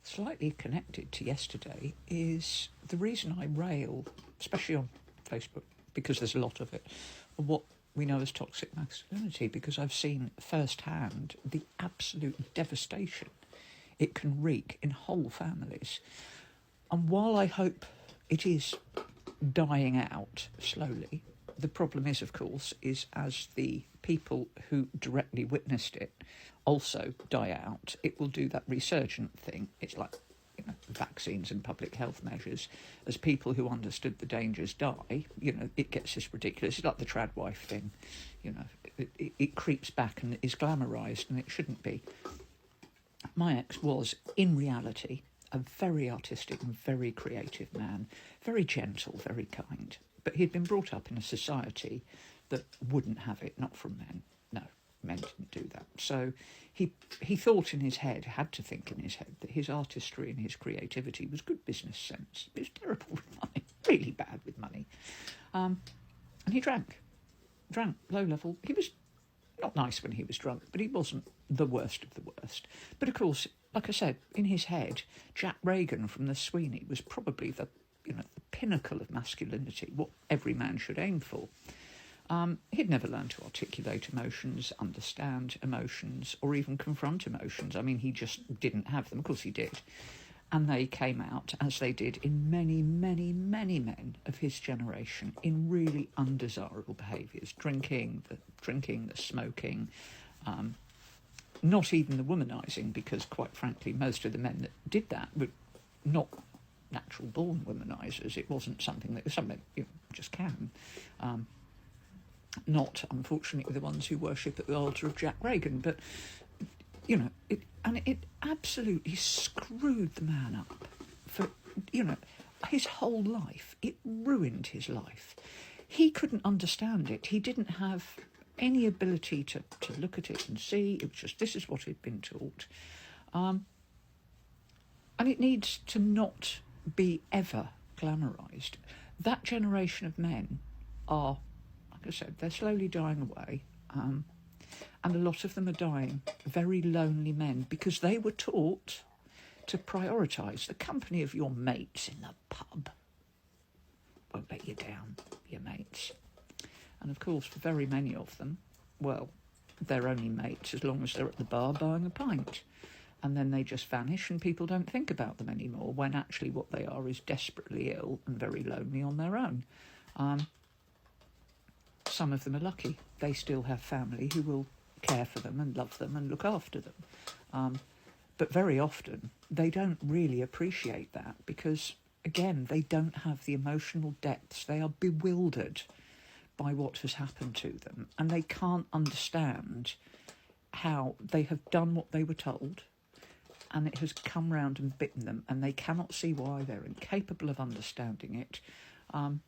slightly connected to yesterday is the reason I rail, especially on Facebook, because there's a lot of it, on what we know as toxic masculinity, because I've seen firsthand the absolute devastation it can wreak in whole families. And while I hope it is dying out slowly, the problem is, of course, is as the people who directly witnessed it also die out, it will do that resurgent thing. It's like, vaccines and public health measures. As people who understood the dangers die, it gets this ridiculous. It's like the trad wife thing. It creeps back and is glamorised, and it shouldn't be. My ex was, in reality, a very artistic and very creative man, very gentle, very kind. But he'd been brought up in a society that wouldn't have it, not from men. No, men didn't do that. So he thought in his head, had to think in his head, that his artistry and his creativity was good business sense. It was terrible with money, really bad with money. And he drank low level. He was not nice when he was drunk, but he wasn't the worst of the worst. But of course, like I said, in his head, Jack Reagan from the Sweeney was probably the pinnacle of masculinity, what every man should aim for. He'd never learned to articulate emotions, understand emotions, or even confront emotions. I mean, he just didn't have them. Of course he did. And they came out, as they did in many, many, many men of his generation, in really undesirable behaviours. Drinking, the smoking, not even the womanising, because, quite frankly, most of the men that did that were not natural-born womanisers. It wasn't something that some men just can. Not, unfortunately, the ones who worship at the altar of Jack Reagan, but it absolutely screwed the man up for his whole life. It ruined his life. He couldn't understand it. He didn't have any ability to look at it and see. It was just, this is what he'd been taught. And it needs to not be ever glamorised. That generation of men are, like I said, they're slowly dying away. And a lot of them are dying very lonely men because they were taught to prioritise the company of your mates in the pub. Won't let you down, your mates. And of course, for very many of them, well, they're only mates as long as they're at the bar buying a pint. And then they just vanish and people don't think about them anymore, when actually what they are is desperately ill and very lonely on their own. Some of them are lucky. They still have family who will care for them and love them and look after them. But very often they don't really appreciate that because, again, they don't have the emotional depths. They are bewildered by what has happened to them, and they can't understand how they have done what they were told and it has come round and bitten them, and they cannot see why. They're incapable of understanding it. And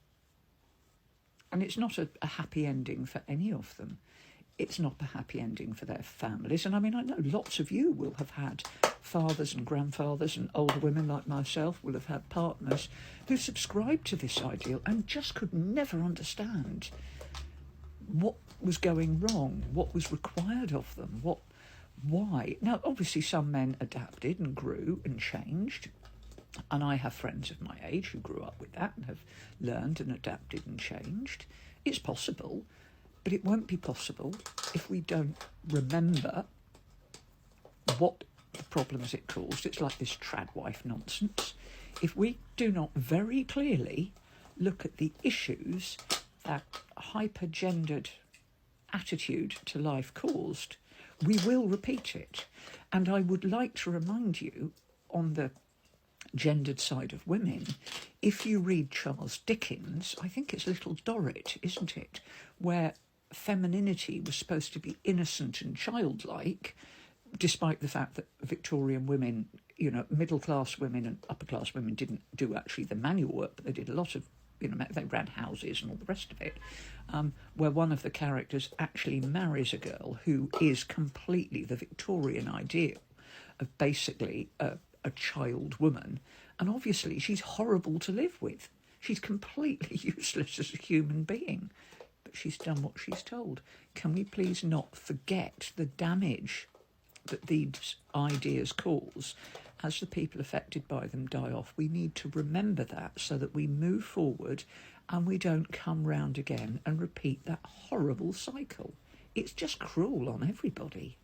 it's not a happy ending for any of them. It's not a happy ending for their families. And I mean, I know lots of you will have had fathers and grandfathers, and older women like myself will have had partners who subscribed to this ideal and just could never understand what was going wrong, what was required of them, why. Now, obviously, some men adapted and grew and changed. And I have friends of my age who grew up with that and have learned and adapted and changed. It's possible, but it won't be possible if we don't remember what the problems it caused. It's like this trad wife nonsense. If we do not very clearly look at the issues that hyper-gendered attitude to life caused, we will repeat it. And I would like to remind you, on the gendered side of women, if you read Charles Dickens, I think it's Little Dorrit, isn't it, where femininity was supposed to be innocent and childlike, despite the fact that Victorian women, middle-class women and upper-class women didn't do actually the manual work, but they did a lot of, they ran houses and all the rest of it, where one of the characters actually marries a girl who is completely the Victorian ideal of basically a child woman, and obviously she's horrible to live with. She's completely useless as a human being, but she's done what she's told. Can we please not forget the damage that these ideas cause, as the people affected by them die off, we need to remember that so that we move forward and we don't come round again and repeat that horrible cycle. It's just cruel on everybody.